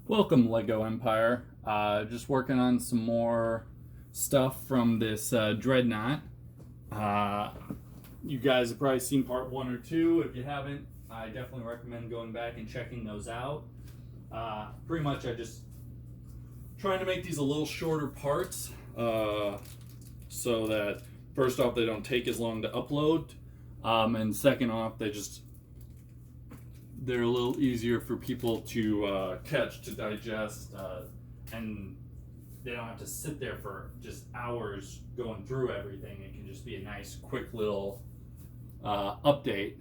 Welcome, Lego Empire. Just working on some more stuff from this Dreadnought. You guys have probably seen part 1 or 2. If you haven't, I definitely recommend going back and checking those out. Pretty much I just trying to make these a little shorter parts so that first off they don't take as long to upload, and second off they're a little easier for people to catch, to digest, and they don't have to sit there for just hours going through everything. It can just be a nice, quick little update.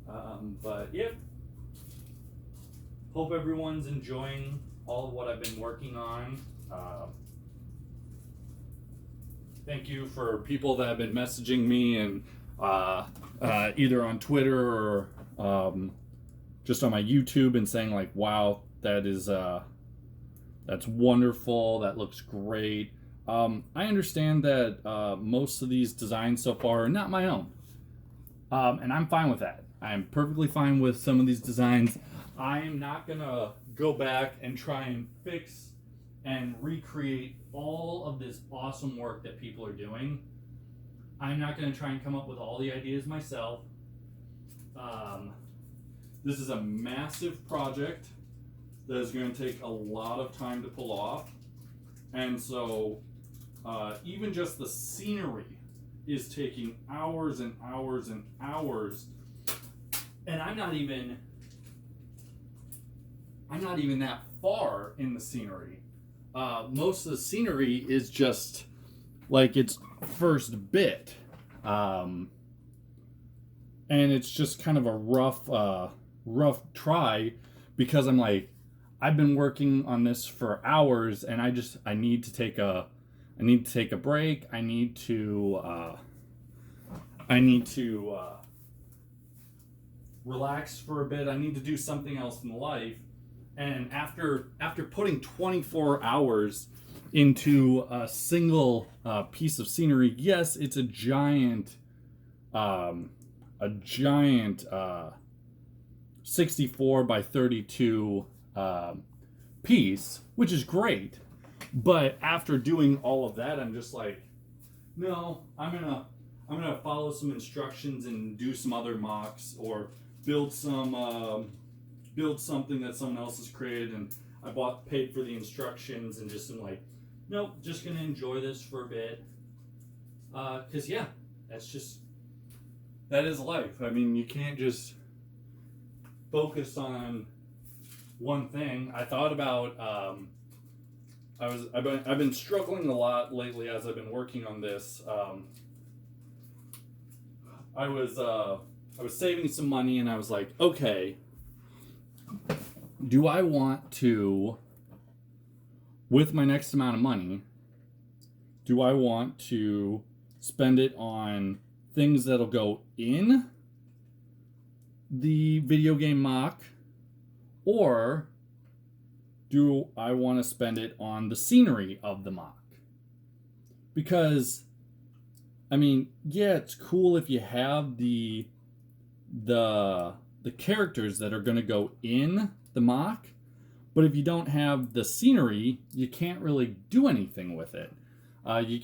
But yeah, hope everyone's enjoying all of what I've been working on. Thank you for people that have been messaging me and either on Twitter or just on my YouTube and saying like, wow, that's wonderful, that looks great. I understand that most of these designs so far are not my own, and I'm fine with that. I'm perfectly fine with some of these designs. I am not gonna go back and try and fix and recreate all of this awesome work that people are doing. I'm not gonna try and come up with all the ideas myself. This is a massive project that is going to take a lot of time to pull off. And so even just the scenery is taking hours and hours and hours. And I'm not even that far in the scenery. Most of the scenery is just like its first bit. And it's just kind of a rough try, because I'm like, I've been working on this for hours and I need to take a break. I need to relax for a bit. I need to do something else in life. And after putting 24 hours into a single piece of scenery, yes, it's a giant 64 by 32 piece, which is great. But after doing all of that, I'm just like, no, I'm gonna follow some instructions and do some other mocks, or build something that someone else has created and I paid for the instructions, and just am like, nope, just gonna enjoy this for a bit. Cause yeah, that is life. I mean, you can't just focus on one thing. I thought about I've been struggling a lot lately as I've been working on this. I was saving some money and I was like, okay, do I want to, with my next amount of money, do I want to spend it on things that'll go in the video game mock, or do I want to spend it on the scenery of the mock? Because I mean, yeah, it's cool if you have the characters that are going to go in the mock, but if you don't have the scenery, you can't really do anything with it. You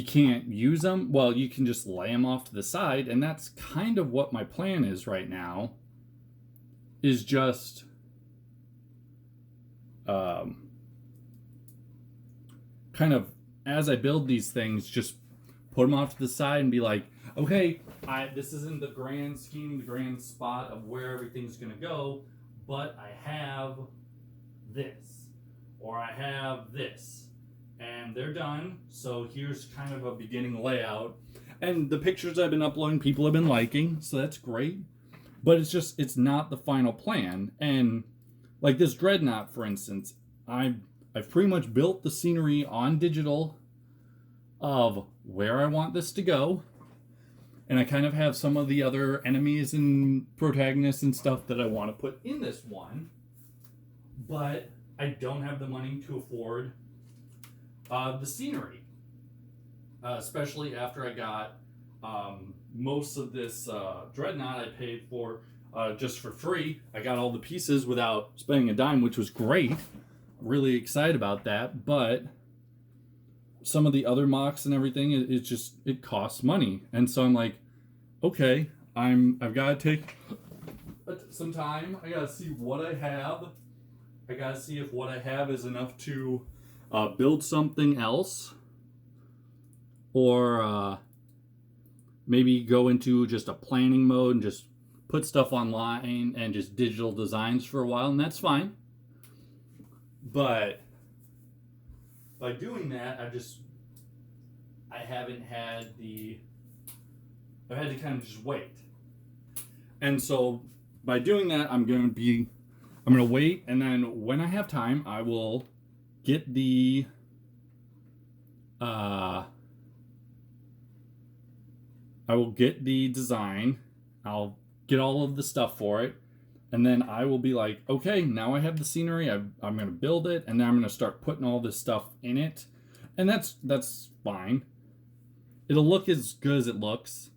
can't use them. Well, you can just lay them off to the side, and that's kind of what my plan is right now, is just kind of, as I build these things, just put them off to the side and be like, okay, this isn't the grand scheme, the grand spot of where everything's going to go, but I have this, or I have this. And they're done, so here's kind of a beginning layout. And the pictures I've been uploading, people have been liking, so that's great. But it's not the final plan. And like this Dreadnought, for instance, I've pretty much built the scenery on digital of where I want this to go. And I kind of have some of the other enemies and protagonists and stuff that I want to put in this one. But I don't have the money to afford the scenery, especially after I got most of this Dreadnought. I paid for just for free. I got all the pieces without spending a dime, which was great. Really excited about that. But some of the other mocks and everything, it costs money. And so I'm like, okay, I've got to take some time. I got to see what I have. I got to see if what I have is enough to build something else, or maybe go into just a planning mode and just put stuff online and just digital designs for a while, and that's fine. But by doing that, I've had to kind of just wait. And so by doing that, I'm going to wait, and then when I have time, I will get the design. I'll get all of the stuff for it, and then I will be like, okay, now I have the scenery. I'm going to build it, and then I'm going to start putting all this stuff in it, and that's fine. It'll look as good as it looks,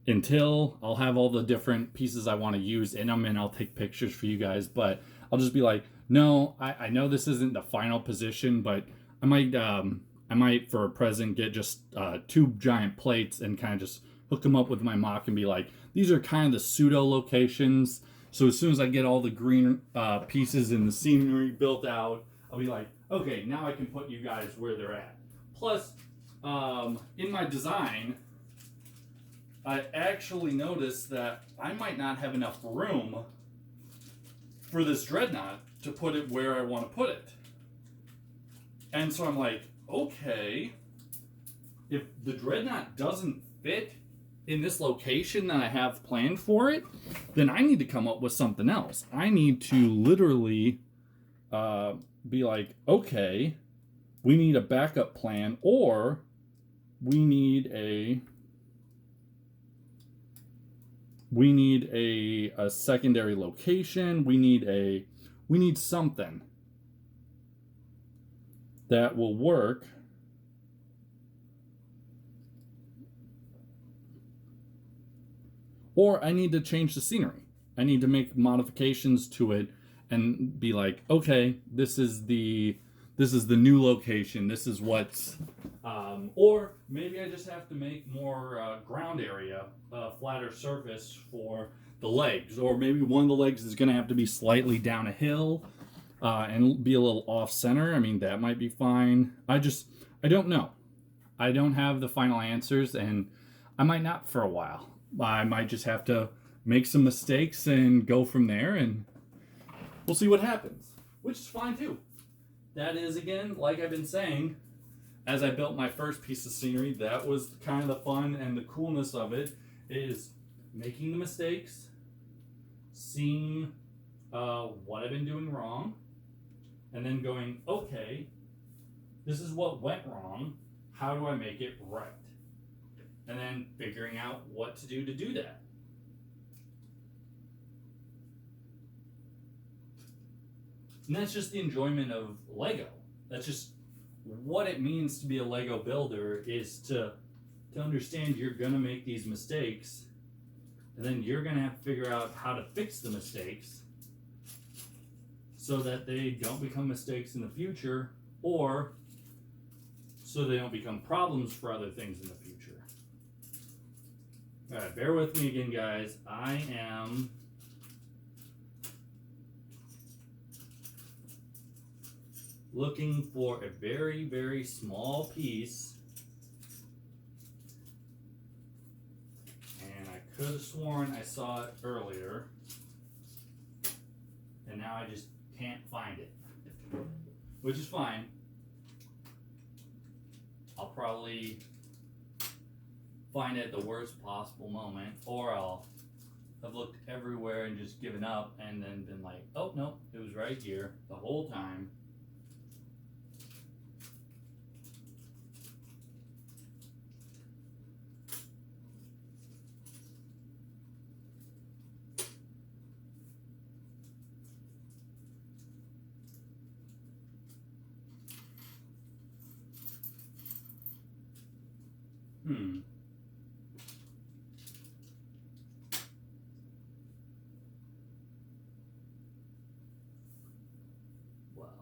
until I'll have all the different pieces I want to use in them, and I'll take pictures for you guys. But I'll just be like, no, I know this isn't the final position, but I might for a present get just 2 giant plates and kind of just hook them up with my mock and be like, these are kind of the pseudo locations. So as soon as I get all the green pieces and the scenery built out, I'll be like, okay, now I can put you guys where they're at. Plus, in my design, I actually noticed that I might not have enough room for this Dreadnought to put it where I want to put it. And so I'm like, okay, if the Dreadnought doesn't fit in this location that I have planned for it, then I need to come up with something else. I need to literally be like, okay, we need a backup plan, or we need a secondary location. We need something that will work. Or I need to change the scenery. I need to make modifications to it and be like, okay, this is the new location. This is what's, or maybe I just have to make more ground area, flatter surface for the legs. Or maybe one of the legs is going to have to be slightly down a hill and be a little off center. I mean, that might be fine. I don't know. I don't have the final answers, and I might not for a while. I might just have to make some mistakes and go from there, and we'll see what happens, which is fine too. That is, again, like I've been saying, as I built my first piece of scenery, that was kind of the fun and the coolness of it, is making the mistakes, seeing what I've been doing wrong, and then going, okay, this is what went wrong, how do I make it right? And then figuring out what to do that. And that's just the enjoyment of Lego. That's just what it means to be a Lego builder, is to understand you're going to make these mistakes, and then you're going to have to figure out how to fix the mistakes so that they don't become mistakes in the future, or so they don't become problems for other things in the future. All right, bear with me again, guys. I am looking for a very, very small piece, and I could have sworn I saw it earlier, and now I just can't find it, which is fine. I'll probably find it at the worst possible moment, or I'll have looked everywhere and just given up and then been like, oh no, it was right here the whole time.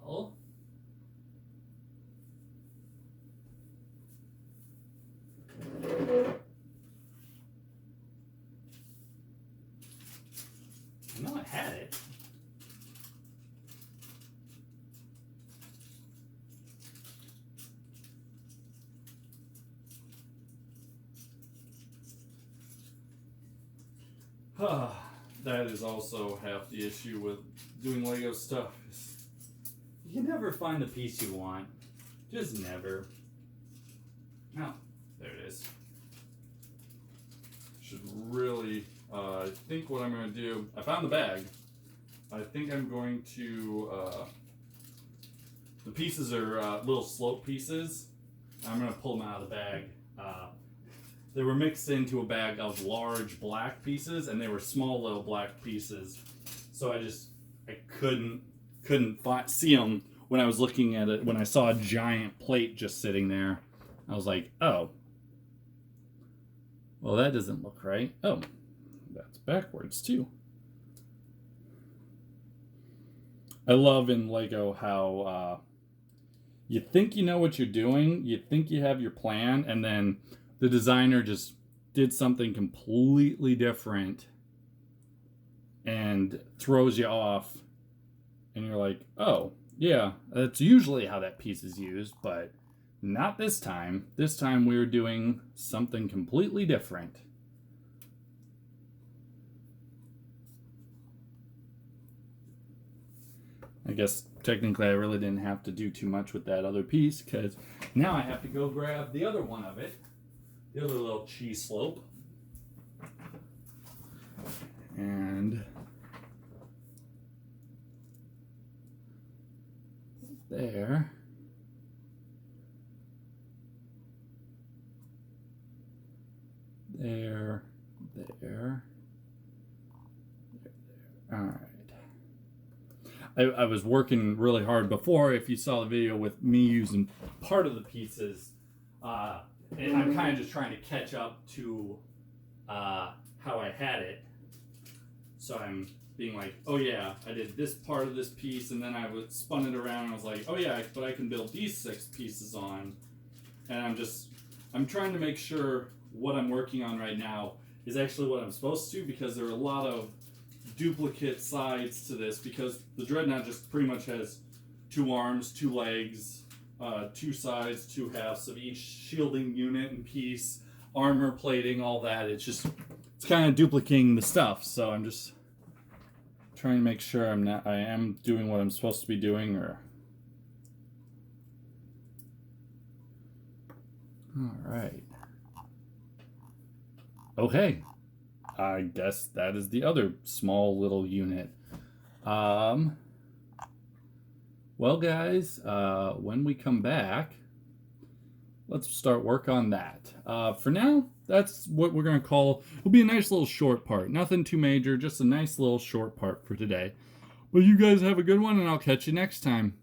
well. I know I had it. That is also half the issue with doing Lego stuff. You can never find the piece you want. Just never. Oh, there it is. Should really, I think what I'm going to do, I found the bag. I think I'm going to, the pieces are little slope pieces. I'm going to pull them out of the bag. They were mixed into a bag of large black pieces, and they were small little black pieces. So I couldn't see them when I was looking at it. When I saw a giant plate just sitting there, I was like, oh, well, that doesn't look right. Oh, that's backwards too. I love in Lego how you think you know what you're doing, you think you have your plan, and then the designer just did something completely different and throws you off, and you're like, oh, yeah, that's usually how that piece is used, but not this time. This time we're doing something completely different. I guess technically I really didn't have to do too much with that other piece, because now I have to go grab the other one of it. The other little cheese slope. And there. There. All right. I was working really hard before. If you saw the video with me using part of the pieces, and I'm kind of just trying to catch up to how I had it. So I'm being like, oh yeah, I did this part of this piece, and then I spun it around, and I was like, oh yeah, but I can build these 6 pieces on. And I'm trying to make sure what I'm working on right now is actually what I'm supposed to, because there are a lot of duplicate sides to this, because the Dreadnought just pretty much has 2 arms, 2 legs, 2 sides, 2 halves of each shielding unit and piece, armor plating, all that. It's kind of duplicating the stuff. So I'm just trying to make sure I am doing what I'm supposed to be doing. Or all right. Okay. I guess that is the other small little unit. Well, guys, when we come back, let's start work on that. For now, that's what we're going to call, it'll be a nice little short part. Nothing too major, just a nice little short part for today. But you guys have a good one, and I'll catch you next time.